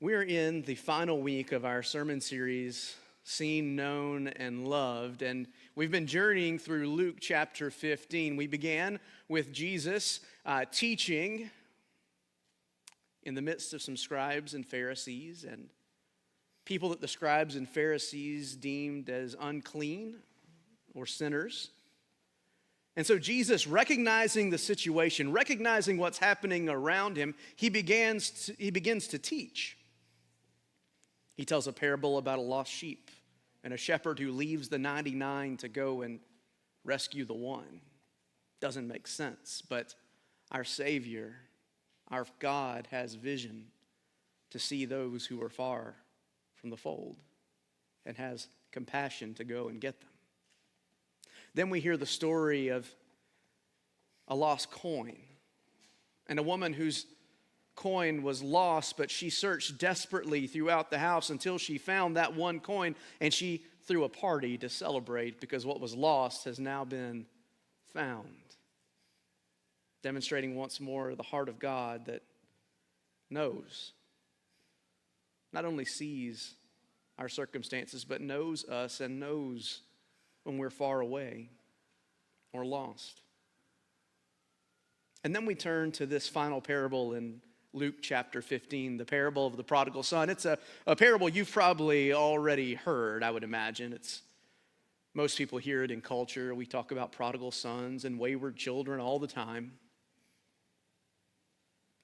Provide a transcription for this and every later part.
We're in the final week of our sermon series, Seen, Known, and Loved, and we've been journeying through Luke chapter 15. We began with Jesus teaching in the midst of some scribes and Pharisees and people that the scribes and Pharisees deemed as unclean or sinners. And so Jesus, recognizing the situation, recognizing what's happening around him, he begins to teach. He tells a parable about a lost sheep and a shepherd who leaves the 99 to go and rescue the one. Doesn't make sense, but our Savior, our God, has vision to see those who are far from the fold and has compassion to go and get them. Then we hear the story of a lost coin and a woman whose coin was lost, but she searched desperately throughout the house until she found that one coin, and she threw a party to celebrate because what was lost has now been found. Demonstrating once more the heart of God that knows, not only sees our circumstances, but knows us and knows when we're far away or lost. And then we turn to this final parable in Luke chapter 15, the parable of the prodigal son. It's a parable you've probably already heard, I would imagine. Most people hear it in culture. We talk about prodigal sons and wayward children all the time.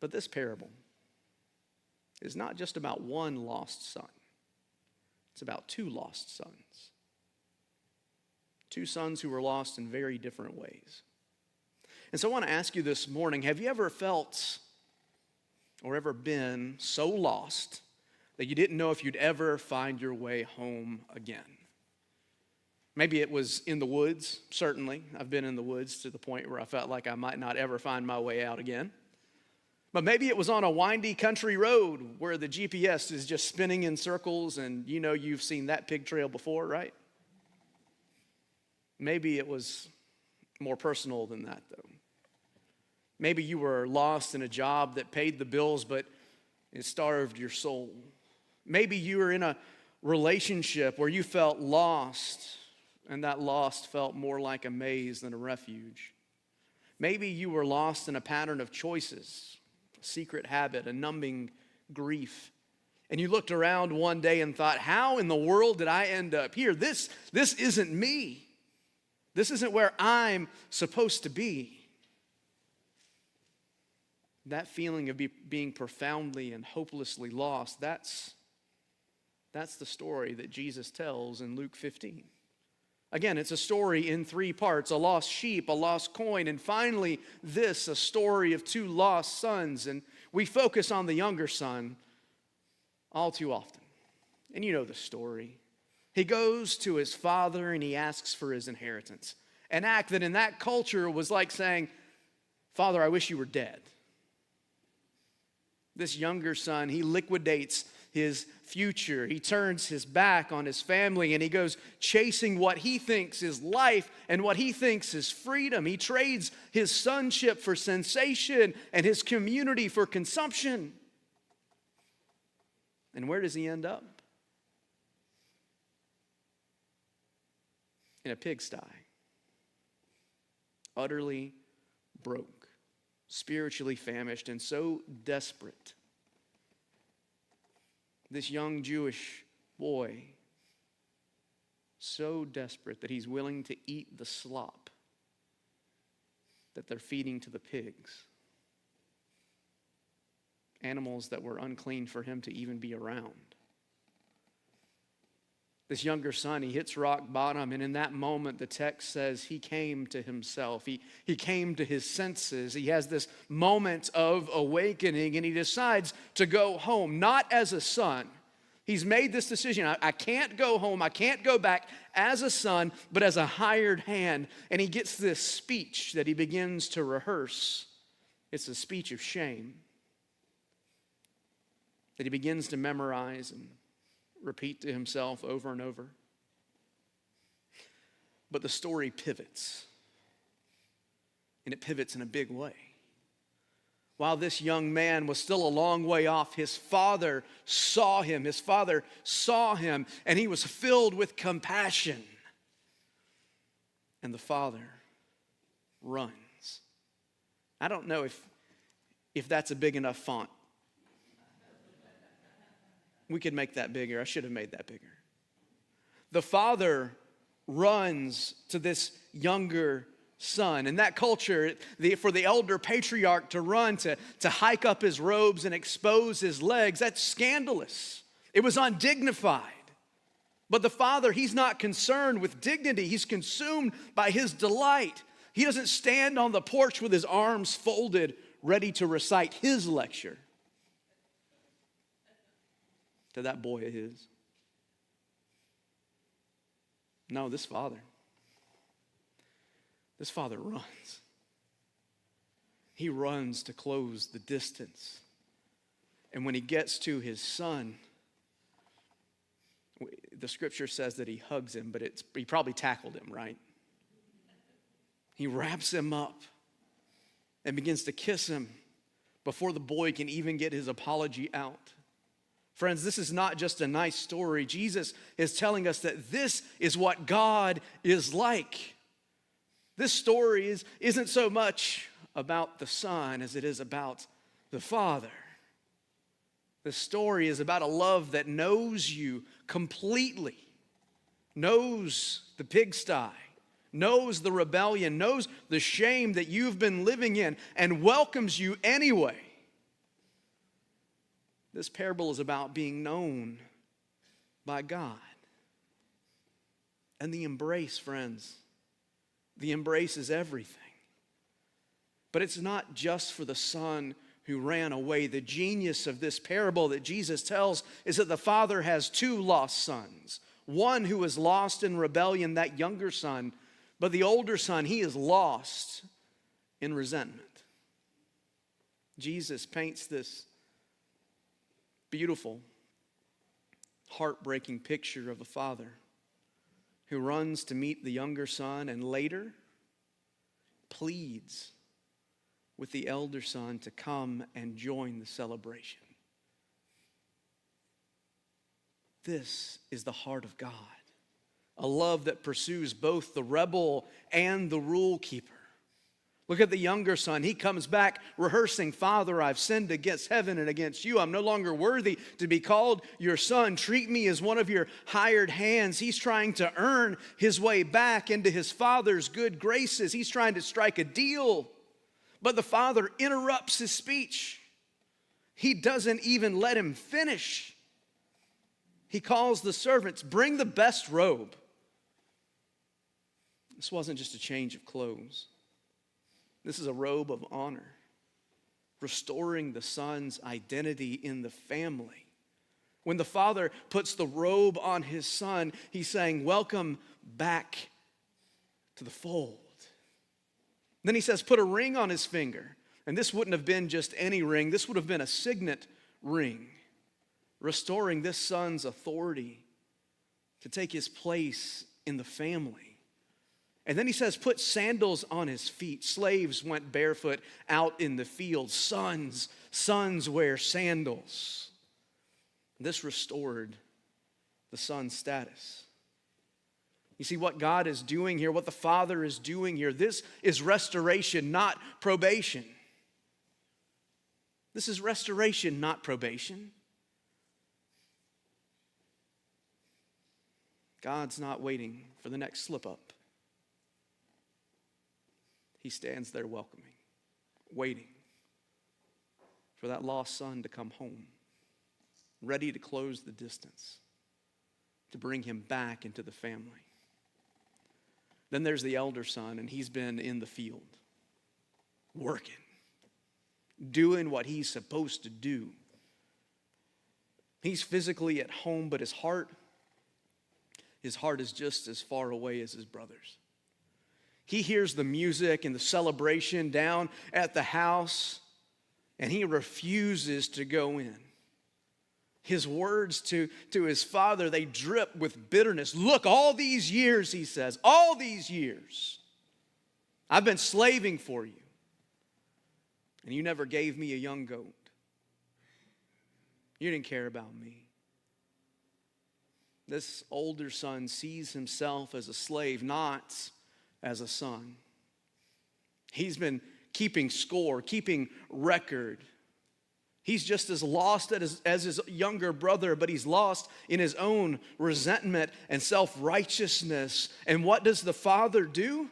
But this parable is not just about one lost son. It's about two lost sons. Two sons who were lost in very different ways. And so I want to ask you this morning, have you ever felt or ever been so lost that you didn't know if you'd ever find your way home again? Maybe it was in the woods, certainly. I've been in the woods to the point where I felt like I might not ever find my way out again. But maybe it was on a windy country road where the GPS is just spinning in circles and you know you've seen that pig trail before, right? Maybe it was more personal than that, though. Maybe you were lost in a job that paid the bills, but it starved your soul. Maybe you were in a relationship where you felt lost, and that lost felt more like a maze than a refuge. Maybe you were lost in a pattern of choices, a secret habit, a numbing grief. And you looked around one day and thought, how in the world did I end up here? This isn't me. This isn't where I'm supposed to be. That feeling of being profoundly and hopelessly lost, that's the story that Jesus tells in Luke 15. Again, it's a story in three parts: a lost sheep, a lost coin, and finally a story of two lost sons. And we focus on the younger son all too often. And you know the story. He goes to his father and he asks for his inheritance. An act that in that culture was like saying, "Father, I wish you were dead." This younger son, he liquidates his future. He turns his back on his family and he goes chasing what he thinks is life and what he thinks is freedom. He trades his sonship for sensation and his community for consumption. And where does he end up? In a pigsty. Utterly broke, spiritually famished, and so desperate. This young Jewish boy, so desperate that he's willing to eat the slop that they're feeding to the pigs. Animals that were unclean for him to even be around. This younger son, he hits rock bottom, and in that moment, the text says he came to himself. He came to his senses. He has this moment of awakening, and he decides to go home, not as a son. He's made this decision. I can't go home. I can't go back as a son, but as a hired hand. And he gets this speech that he begins to rehearse. It's a speech of shame that he begins to memorize and repeat to himself over and over. But the story pivots, and it pivots in a big way. while this young man was still a long way off, his father saw him. His father saw him, and he was filled with compassion. And the father runs. I don't know if that's a big enough font. We could make that bigger. I should have made that bigger. The father runs to this younger son. In that culture, for the elder patriarch to run, to hike up his robes and expose his legs, that's scandalous. It was undignified. But the father, he's not concerned with dignity. He's consumed by his delight. He doesn't stand on the porch with his arms folded, ready to recite his lecture to that boy of his. No, this father runs. He runs to close the distance. And when he gets to his son, the scripture says that he hugs him, but he probably tackled him, right? He wraps him up and begins to kiss him before the boy can even get his apology out. Friends, this is not just a nice story. Jesus is telling us that this is what God is like. This story isn't so much about the son as it is about the father. The story is about a love that knows you completely, knows the pigsty, knows the rebellion, knows the shame that you've been living in, and welcomes you anyway. This parable is about being known by God. And the embrace, friends, the embrace is everything. But it's not just for the son who ran away. The genius of this parable that Jesus tells is that the father has two lost sons. One who is lost in rebellion, that younger son, but the older son, he is lost in resentment. Jesus paints this beautiful, heartbreaking picture of a father who runs to meet the younger son and later pleads with the elder son to come and join the celebration. This is the heart of God, a love that pursues both the rebel and the rule keeper. Look at the younger son. He comes back rehearsing, "Father, I've sinned against heaven and against you. I'm no longer worthy to be called your son. Treat me as one of your hired hands." He's trying to earn his way back into his father's good graces. He's trying to strike a deal. But the father interrupts his speech. He doesn't even let him finish. He calls the servants, "Bring the best robe." This wasn't just a change of clothes. This is a robe of honor, restoring the son's identity in the family. When the father puts the robe on his son, he's saying, "Welcome back to the fold." Then he says, "Put a ring on his finger." And this wouldn't have been just any ring. This would have been a signet ring, restoring this son's authority to take his place in the family. And then he says, "Put sandals on his feet." Slaves went barefoot out in the field. Sons wear sandals. This restored the son's status. You see what God is doing here, what the Father is doing here. This is restoration, not probation. This is restoration, not probation. God's not waiting for the next slip up. He stands there welcoming, waiting for that lost son to come home, ready to close the distance, to bring him back into the family. Then there's the elder son, and he's been in the field, working, doing what he's supposed to do. He's physically at home, but his heart is just as far away as his brothers. He hears the music and the celebration down at the house, and he refuses to go in. His words to his father, they drip with bitterness. "Look, all these years," he says, "all these years, I've been slaving for you. And you never gave me a young goat. You didn't care about me. This older son sees himself as a slave, not as a son. He's been keeping score, keeping record. He's just as lost as his younger brother, but he's lost in his own resentment and self-righteousness. And what does the father do?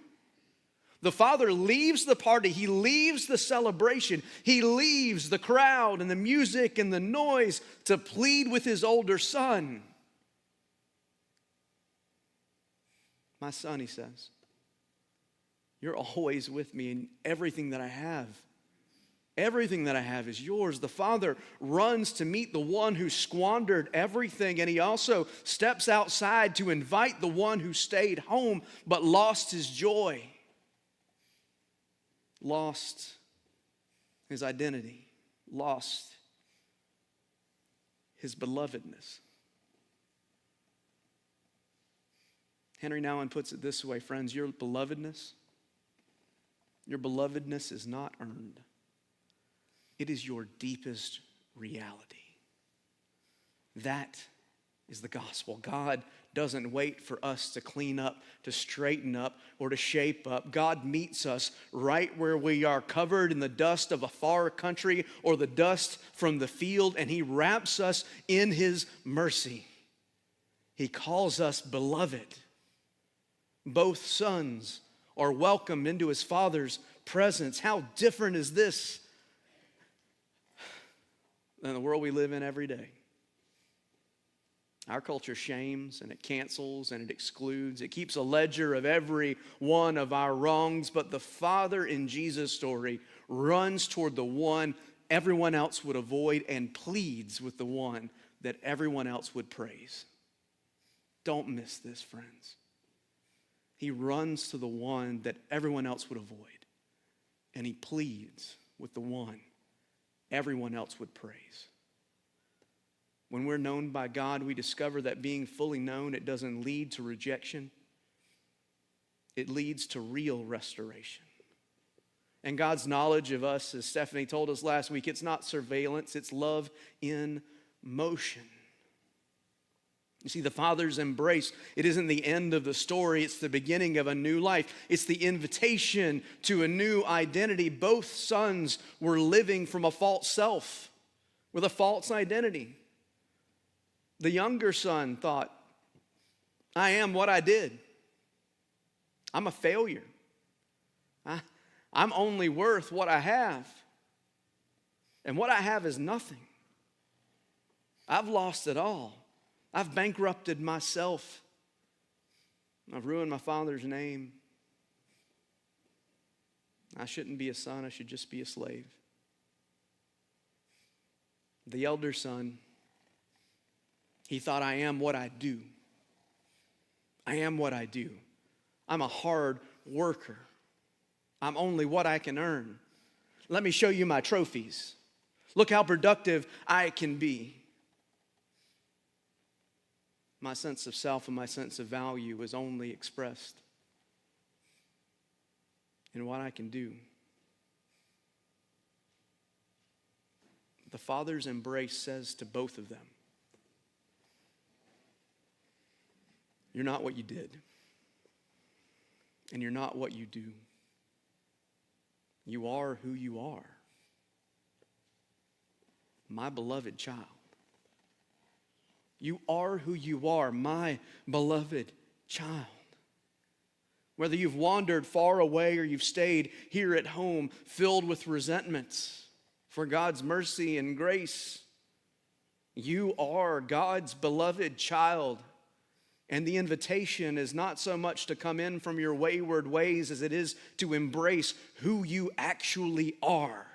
The father leaves the party. He leaves the celebration. He leaves the crowd and the music and the noise to plead with his older son. My son, he says, you're always with me in everything that I have. Everything that I have is yours. The father runs to meet the one who squandered everything, and he also steps outside to invite the one who stayed home but lost his joy, lost his identity, lost his belovedness. Henri Nouwen puts it this way, friends, your belovedness is not earned. It is your deepest reality. That is the gospel. God doesn't wait for us to clean up, to straighten up, or to shape up. God meets us right where we are, covered in the dust of a far country or the dust from the field, and he wraps us in his mercy. He calls us beloved. Both sons are welcomed into his father's presence. How different is this than the world we live in every day? Our culture shames and it cancels and it excludes. It keeps a ledger of every one of our wrongs, but the Father in Jesus' story runs toward the one everyone else would avoid and pleads with the one that everyone else would praise. Don't miss this, friends. He runs to the one that everyone else would avoid, and he pleads with the one everyone else would praise. When we're known by God, we discover that being fully known, it doesn't lead to rejection. It leads to real restoration. And God's knowledge of us, as Stephanie told us last week, it's not surveillance, it's love in motion. You see, the Father's embrace, it isn't the end of the story, it's the beginning of a new life. It's the invitation to a new identity. Both sons were living from a false self, with a false identity. The younger son thought, I am what I did. I'm a failure. I'm only worth what I have. And what I have is nothing. I've lost it all. I've bankrupted myself. I've ruined my father's name. I shouldn't be a son. I should just be a slave. The elder son, he thought, I am what I do. I am what I do. I'm a hard worker. I'm only what I can earn. Let me show you my trophies. Look how productive I can be. My sense of self and my sense of value is only expressed in what I can do. The Father's embrace says to both of them, you're not what you did, and you're not what you do. You are who you are, my beloved child. You are who you are, my beloved child. Whether you've wandered far away or you've stayed here at home filled with resentments for God's mercy and grace, you are God's beloved child. And the invitation is not so much to come in from your wayward ways as it is to embrace who you actually are.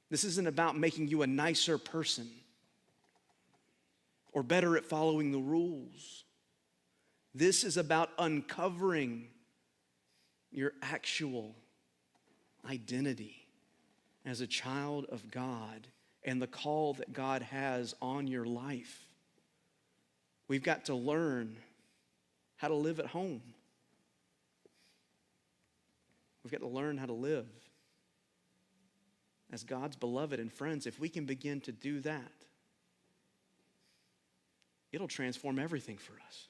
This isn't about making you a nicer person or better at following the rules. This is about uncovering your actual identity as a child of God and the call that God has on your life. We've got to learn how to live at home. We've got to learn how to live as God's beloved. And friends, if we can begin to do that, it'll transform everything for us.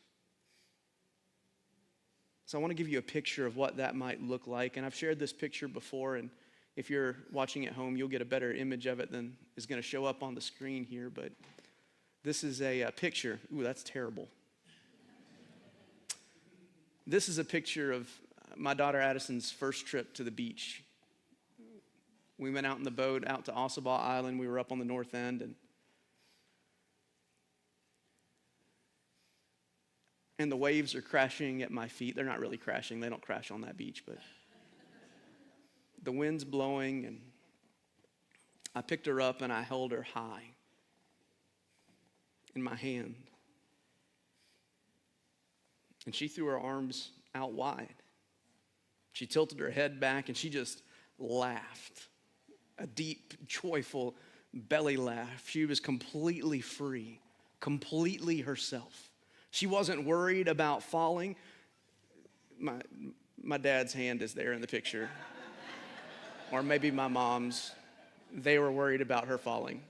So I want to give you a picture of what that might look like. And I've shared this picture before, and if you're watching at home, you'll get a better image of it than is going to show up on the screen here. But this is a picture. Ooh, that's terrible. This is a picture of my daughter Addison's first trip to the beach. We went out in the boat out to Ossabaw Island. We were up on the north end, and the waves are crashing at my feet. They're not really crashing. They don't crash on that beach, but the wind's blowing, and I picked her up and I held her high in my hand. And she threw her arms out wide. She tilted her head back and she just laughed. A deep, joyful belly laugh. She was completely free, completely herself. She wasn't worried about falling. My dad's hand is there in the picture. Or maybe my mom's. They were worried about her falling.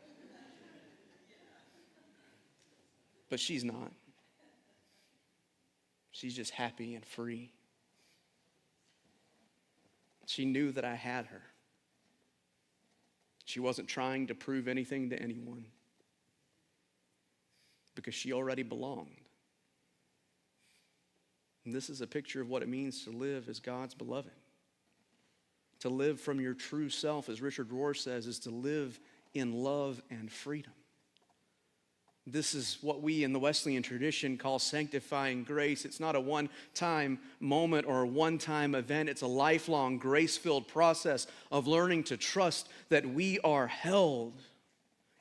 But she's not. She's just happy and free. She knew that I had her. She wasn't trying to prove anything to anyone because she already belonged. And this is a picture of what it means to live as God's beloved. To live from your true self, as Richard Rohr says, is to live in love and freedom. This is what we in the Wesleyan tradition call sanctifying grace. It's not a one-time moment or a one-time event. It's a lifelong grace-filled process of learning to trust that we are held.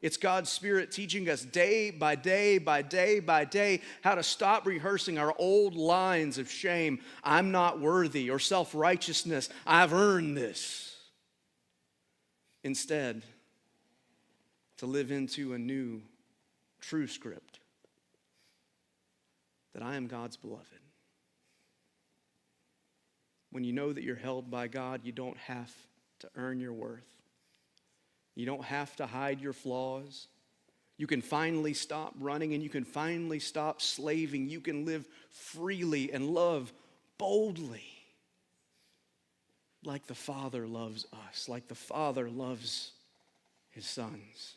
It's God's Spirit teaching us day by day by day by day how to stop rehearsing our old lines of shame. I'm not worthy, or self-righteousness. I've earned this. Instead, to live into a new true script, that I am God's beloved. When you know that you're held by God, you don't have to earn your worth. You don't have to hide your flaws. You can finally stop running, and you can finally stop slaving. You can live freely and love boldly like the Father loves us, like the Father loves his sons.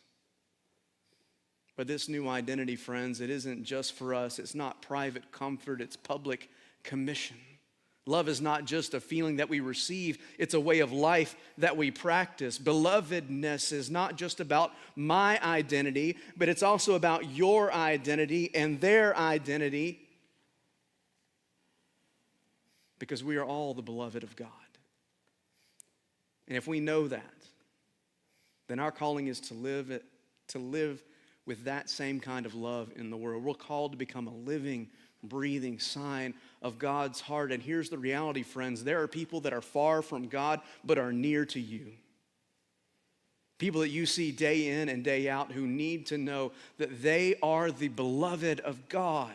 But this new identity, friends, it isn't just for us. It's not private comfort. It's public commission. Love is not just a feeling that we receive. It's a way of life that we practice. Belovedness is not just about my identity, but it's also about your identity and their identity, because we are all the beloved of God. And if we know that, then our calling is to live with that same kind of love in the world. We're called to become a living, breathing sign of God's heart. And here's the reality, friends. There are people that are far from God but are near to you. People that you see day in and day out who need to know that they are the beloved of God,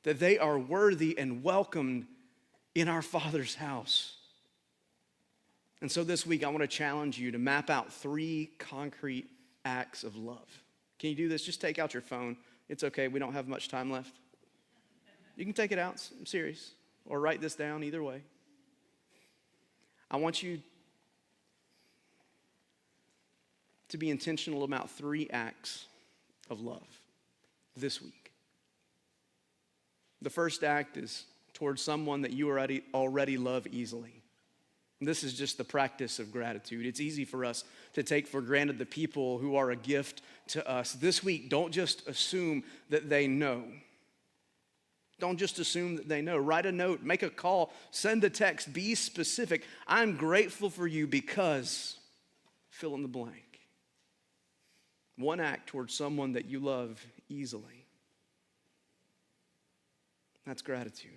that they are worthy and welcomed in our Father's house. And so this week I want to challenge you to map out 3 concrete acts of love. Can you do this? Just take out your phone. It's okay. We don't have much time left. You can take it out. I'm serious. Or write this down. Either way. I want you to be intentional about 3 acts of love this week. The first act is towards someone that you already love easily. This is just the practice of gratitude. It's easy for us to take for granted the people who are a gift to us. This week, don't just assume that they know. Don't just assume that they know. Write a note, make a call, send a text, be specific. I'm grateful for you because, fill in the blank. 1 act towards someone that you love easily. That's gratitude.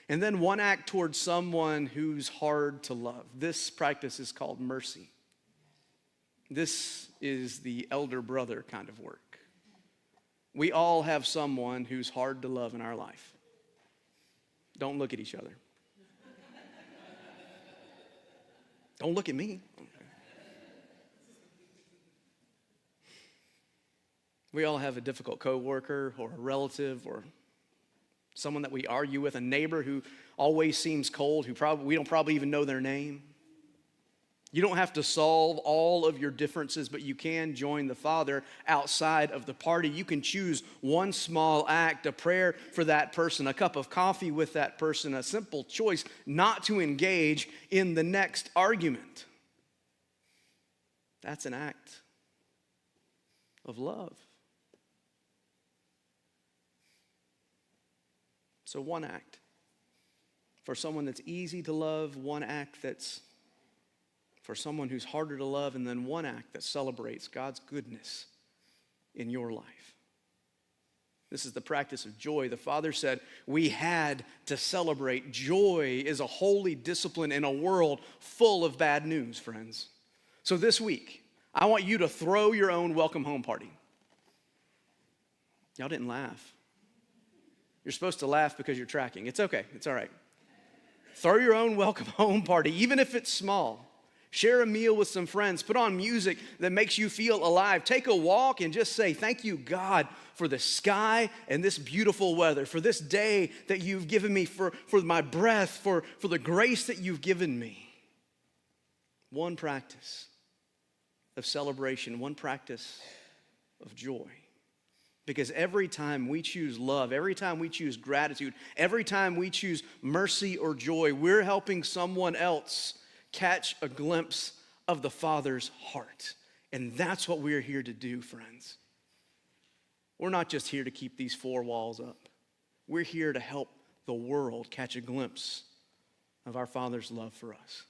And then 1 act towards someone who's hard to love. This practice is called mercy. This is the elder brother kind of work. We all have someone who's hard to love in our life. Don't look at each other. Don't look at me. We all have a difficult coworker or a relative or someone that we argue with, a neighbor who always seems cold, we don't probably even know their name. You don't have to solve all of your differences, but you can join the Father outside of the party. You can choose one small act, a prayer for that person, a cup of coffee with that person, a simple choice not to engage in the next argument. That's an act of love. So one act. For someone that's easy to love, one act that's for someone who's harder to love, and then one act that celebrates God's goodness in your life. This is the practice of joy. The Father said we had to celebrate. Joy is a holy discipline in a world full of bad news, friends. So this week, I want you to throw your own welcome home party. Y'all didn't laugh. You're supposed to laugh because you're tracking. It's okay. It's all right. Throw your own welcome home party, even if it's small. Share a meal with some friends. Put on music that makes you feel alive. Take a walk and just say, thank you, God, for the sky and this beautiful weather, for this day that you've given me, for my breath, for the grace that you've given me. One practice of celebration, one practice of joy. Because every time we choose love, every time we choose gratitude, every time we choose mercy or joy, we're helping someone else catch a glimpse of the Father's heart. And that's what we're here to do, friends. We're not just here to keep these four walls up. We're here to help the world catch a glimpse of our Father's love for us.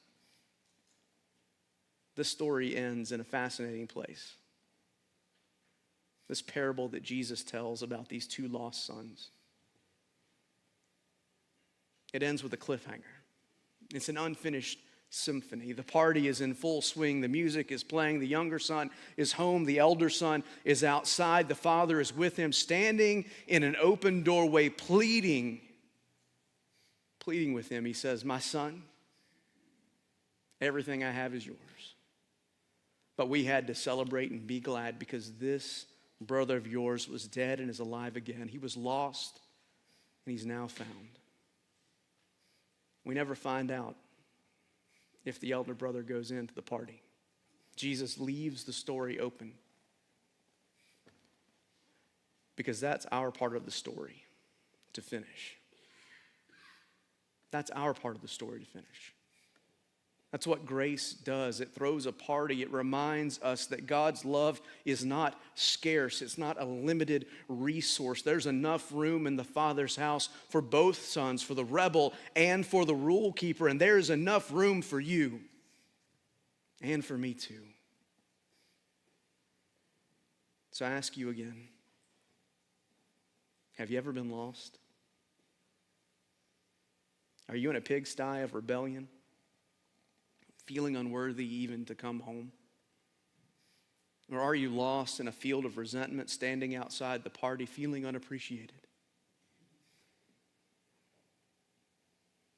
This story ends in a fascinating place. This parable that Jesus tells about these two lost sons. It ends with a cliffhanger. It's an unfinished symphony. The party is in full swing. The music is playing. The younger son is home. The elder son is outside. The father is with him, standing in an open doorway, pleading with him. He says, my son, everything I have is yours. But we had to celebrate and be glad because this brother of yours was dead and is alive again. He was lost and he's now found. We never find out if the elder brother goes into the party. Jesus leaves the story open because that's our part of the story to finish. That's our part of the story to finish. That's what grace does. It throws a party. It reminds us that God's love is not scarce. It's not a limited resource. There's enough room in the Father's house for both sons, for the rebel and for the rule keeper. And there's enough room for you and for me too. So I ask you again, have you ever been lost? Are you in a pigsty of rebellion? Feeling unworthy even to come home? Or are you lost in a field of resentment, standing outside the party, feeling unappreciated?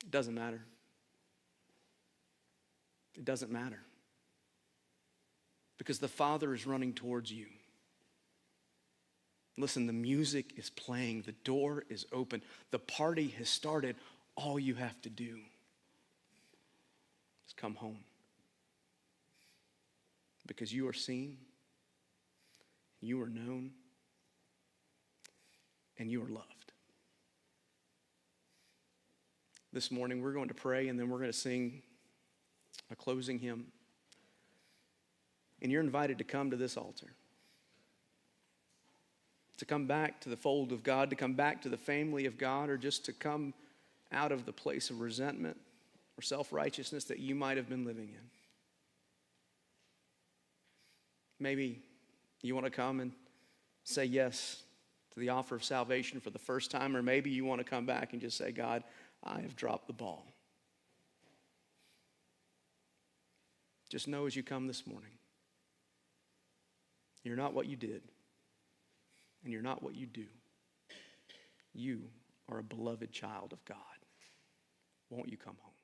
It doesn't matter. It doesn't matter. Because the Father is running towards you. Listen, the music is playing. The door is open. The party has started. All you have to do is come home. Because you are seen, you are known, and you are loved. This morning we're going to pray and then we're going to sing a closing hymn. And you're invited to come to this altar. To come back to the fold of God, to come back to the family of God, or just to come out of the place of resentment or self-righteousness that you might have been living in. Maybe you want to come and say yes to the offer of salvation for the first time, or maybe you want to come back and just say, God, I have dropped the ball. Just know as you come this morning, you're not what you did, and you're not what you do. You are a beloved child of God. Won't you come home?